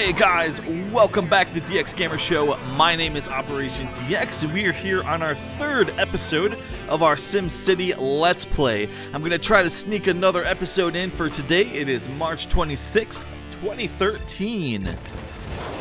Hey guys, welcome back to the DX Gamer Show. My name is OperationDx, and we are here on our third episode of our Simcity Let's Play. I'm going to try to sneak another episode in for today. It is March 26th, 2013.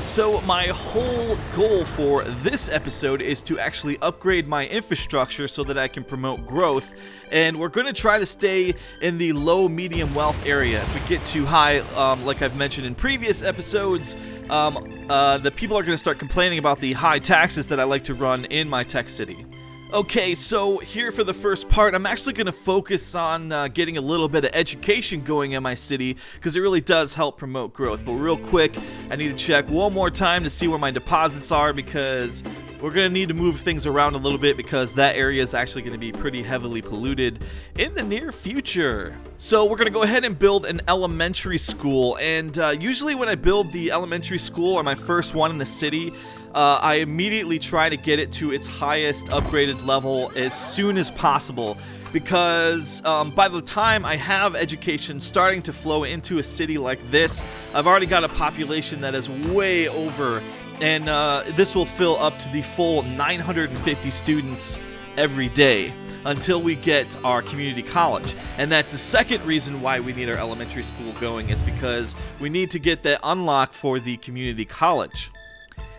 So my whole goal for this episode is to actually upgrade my infrastructure so that I can promote growth, and we're going to try to stay in the low medium wealth area. If we get too high, like I've mentioned in previous episodes, the people are going to start complaining about the high taxes that I like to run in my tech city. Okay, so here for the first part, I'm actually going to focus on getting a little bit of education going in my city, because it really does help promote growth. But real quick, I need to check one more time to see where my deposits are, because we're going to need to move things around a little bit, because that area is actually going to be pretty heavily polluted in the near future. So we're going to go ahead and build an elementary school, and usually when I build the elementary school, or my first one in the city, I immediately try to get it to its highest upgraded level as soon as possible, because by the time I have education starting to flow into a city like this, I've already got a population that is way over, and this will fill up to the full 950 students every day until we get our community college. And that's the second reason why we need our elementary school going, is because we need to get that unlock for the community college.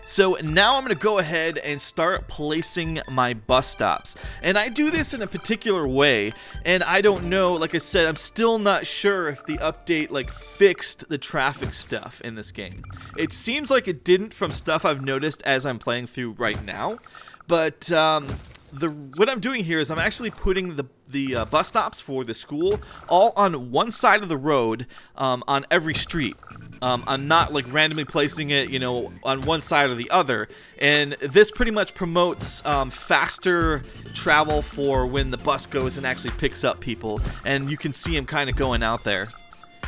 So now I'm going to go ahead and start placing my bus stops. And I do this in a particular way, and I don't know, like I said, I'm still not sure if the update fixed the traffic stuff in this game. It seems like it didn't from stuff I've noticed as I'm playing through right now. But what I'm doing here is I'm actually putting the bus stops for the school all on one side of the road on every street. I'm not randomly placing it, on one side or the other. And this pretty much promotes faster travel for when the bus goes and actually picks up people. And you can see them kind of going out there.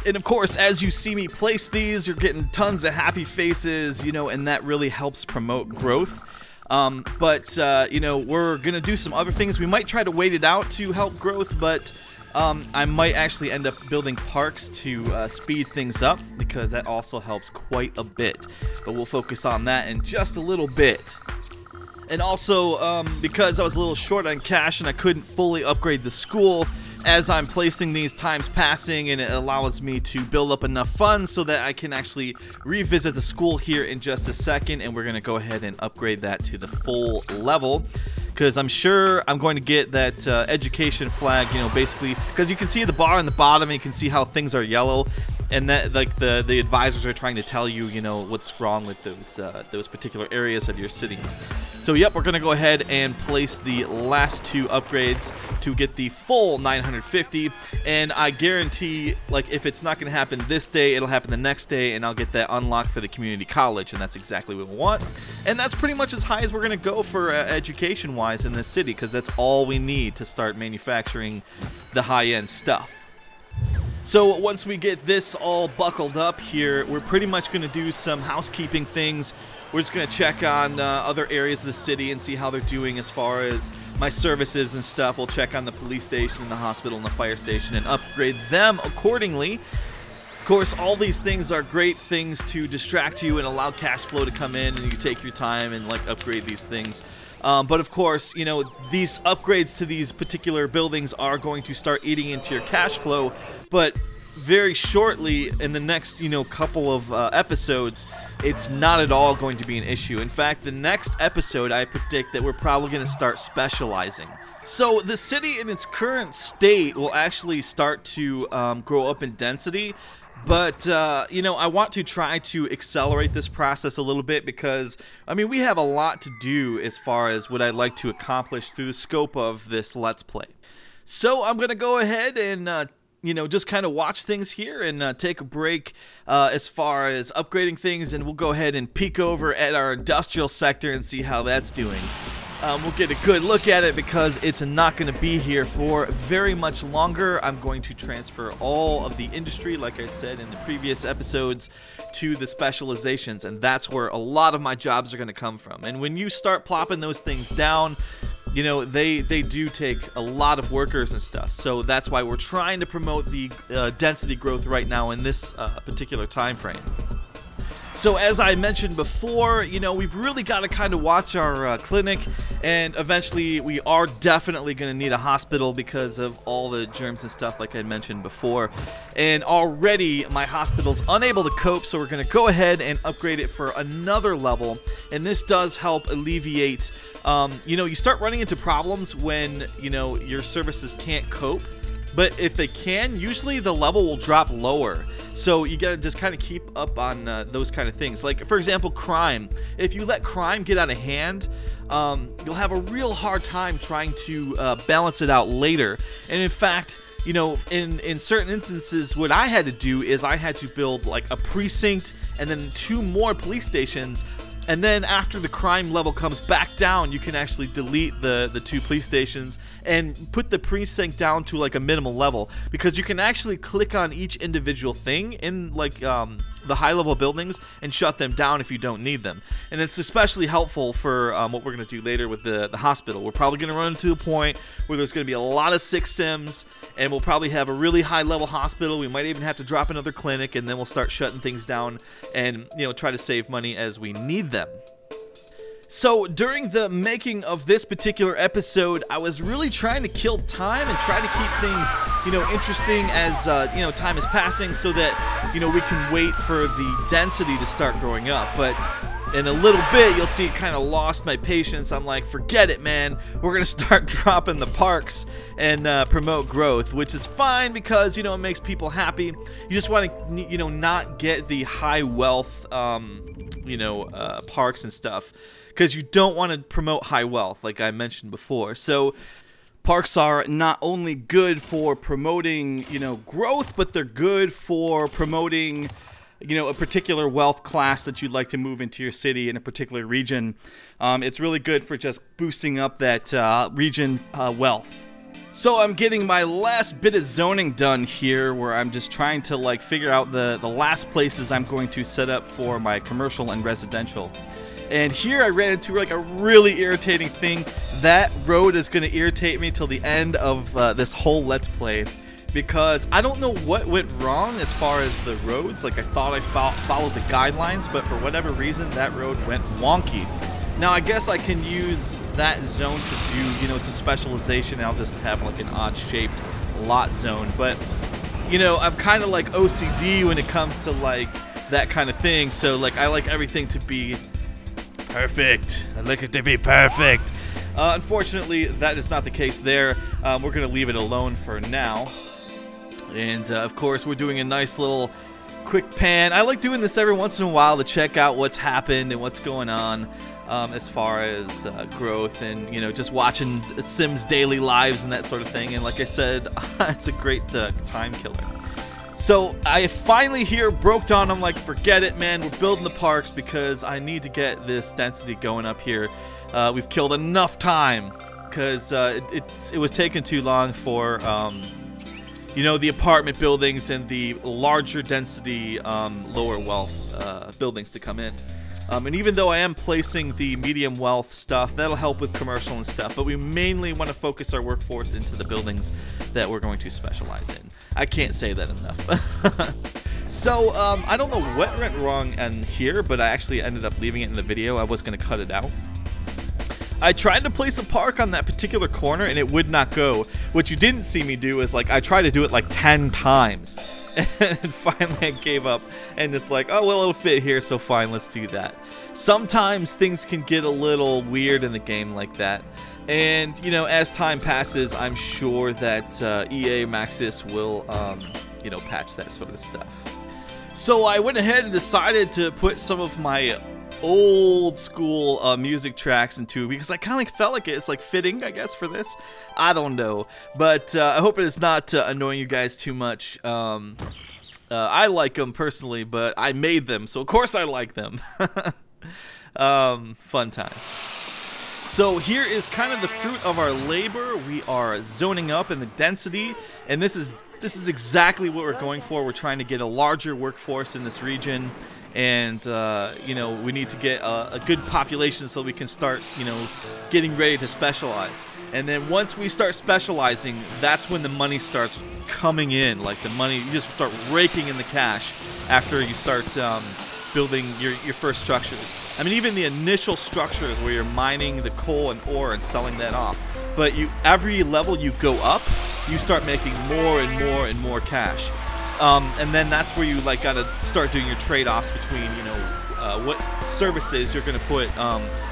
And of course, as you see me place these, you're getting tons of happy faces, and that really helps promote growth. But we're going to do some other things. We might try to wait it out to help growth, but I might actually end up building parks to speed things up, because that also helps quite a bit. But we'll focus on that in just a little bit. And also, because I was a little short on cash and I couldn't fully upgrade the school, as I'm placing these times passing, and it allows me to build up enough funds so that I can actually revisit the school here in just a second, and we're going to go ahead and upgrade that to the full level, because I'm sure I'm going to get that education flag, basically, because you can see the bar on the bottom and you can see how things are yellow, and that the advisors are trying to tell you, what's wrong with those particular areas of your city. So yep, we're going to go ahead and place the last two upgrades to get the full 950, and I guarantee, if it's not going to happen this day, it'll happen the next day, and I'll get that unlocked for the community college, and that's exactly what we want. And that's pretty much as high as we're going to go for education-wise in this city, because that's all we need to start manufacturing the high-end stuff. So once we get this all buckled up here, we're pretty much going to do some housekeeping things. We're just going to check on other areas of the city and see how they're doing as far as my services and stuff. We'll check on the police station and the hospital and the fire station and upgrade them accordingly. Of course, all these things are great things to distract you and allow cash flow to come in, and you take your time and upgrade these things. But of course, these upgrades to these particular buildings are going to start eating into your cash flow, but very shortly in the next, couple of episodes, it's not at all going to be an issue. In fact, the next episode, I predict that we're probably going to start specializing. So the city in its current state will actually start to grow up in density. But, I want to try to accelerate this process a little bit, because, we have a lot to do as far as what I'd like to accomplish through the scope of this Let's Play. So I'm going to go ahead and, just kind of watch things here and take a break as far as upgrading things, and we'll go ahead and peek over at our industrial sector and see how that's doing. We'll get a good look at it, because it's not going to be here for very much longer. I'm going to transfer all of the industry, like I said in the previous episodes, to the specializations, and that's where a lot of my jobs are going to come from. And when you start plopping those things down, they do take a lot of workers and stuff. So that's why we're trying to promote the density growth right now in this particular time frame. So as I mentioned before, you know, we've really got to kind of watch our clinic, and eventually we are definitely going to need a hospital because of all the germs and stuff like I mentioned before. And already my hospital's unable to cope, so we're going to go ahead and upgrade it for another level. And this does help alleviate, you know, you start running into problems when, you know, your services can't cope. But if they can, usually the level will drop lower. So you gotta just kind of keep up on those kind of things. Like, for example, crime. If you let crime get out of hand, you'll have a real hard time trying to balance it out later. And in fact, you know, in certain instances, what I had to do is I had to build like a precinct and then 2 more police stations. And then after the crime level comes back down, you can actually delete the 2 police stations and put the precinct down to like a minimal level, because you can actually click on each individual thing in like the high level buildings and shut them down if you don't need them. And it's especially helpful for what we're going to do later with the hospital. We're probably going to run into a point where there's going to be a lot of sick sims, and we'll probably have a really high level hospital. We might even have to drop another clinic, and then we'll start shutting things down and, you know, try to save money as we need them. So during the making of this particular episode, I was really trying to kill time and try to keep things, you know, interesting as, you know, time is passing, so that, you know, we can wait for the density to start growing up. But in a little bit, you'll see it kind of lost my patience. I'm like, forget it, man. We're going to start dropping the parks and promote growth, which is fine because, you know, it makes people happy. You just want to, you know, not get the high wealth, you know, parks and stuff, because you don't want to promote high wealth, like I mentioned before. So parks are not only good for promoting, you know, growth, but they're good for promoting, you know, a particular wealth class that you'd like to move into your city in a particular region. It's really good for just boosting up that region wealth. So I'm getting my last bit of zoning done here, where I'm just trying to like figure out the last places I'm going to set up for my commercial and residential. And here I ran into like a really irritating thing. That road is going to irritate me till the end of this whole Let's Play, because I don't know what went wrong as far as the roads. Like, I thought I followed the guidelines, but for whatever reason that road went wonky. Now I guess I can use that zone to do, you know, some specialization. I'll just have like an odd shaped lot zone, but, you know, I'm kind of like OCD when it comes to like that kind of thing. So like, I like everything to be perfect. I like it to be perfect. Unfortunately, that is not the case there. We're going to leave it alone for now. And of course, we're doing a nice little quick pan. I like doing this every once in a while to check out what's happened and what's going on as far as growth, and, you know, just watching Sims' daily lives and that sort of thing. And like I said, it's a great time killer. So I finally here broke down. I'm like, forget it, man. We're building the parks because I need to get this density going up here. We've killed enough time because it was taking too long for, you know, the apartment buildings and the larger density, lower wealth buildings to come in. And even though I am placing the medium wealth stuff, that'll help with commercial and stuff, but we mainly want to focus our workforce into the buildings that we're going to specialize in. I can't say that enough. So, I don't know what went wrong in here, but I actually ended up leaving it in the video. I was going to cut it out. I tried to place a park on that particular corner and it would not go. What you didn't see me do is, like, I tried to do it like 10 times. And finally I gave up and it's like, oh, well, it'll fit here, so fine, let's do that. Sometimes things can get a little weird in the game like that. And, you know, as time passes, I'm sure that EA Maxis will, you know, patch that sort of stuff. So I went ahead and decided to put some of my old school music tracks into, because I kind of felt like it's like fitting, I guess, for this. I don't know, but I hope it is not annoying you guys too much. I like them personally, but I made them, so of course I like them. Fun times. So here is kind of the fruit of our labor. We are zoning up in the density, and this is exactly what we're going for. We're trying to get a larger workforce in this region. And, you know, we need to get a good population so we can start, you know, getting ready to specialize. And then once we start specializing, that's when the money starts coming in. Like, the money, you just start raking in the cash after you start, building your first structures. I mean, even the initial structures where you're mining the coal and ore and selling that off. But every level you go up, you start making more and more and more cash. And then that's where you like gotta start doing your trade-offs between, you know, what services you're gonna put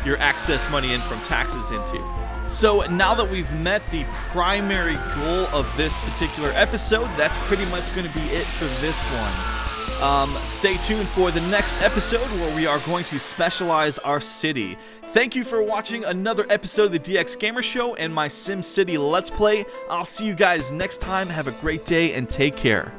your access money in from taxes into. So now that we've met the primary goal of this particular episode, that's pretty much going to be it for this one. Stay tuned for the next episode where we are going to specialize our city. Thank you for watching another episode of the DX Gamer Show and my SimCity Let's Play. I'll see you guys next time. Have a great day and take care.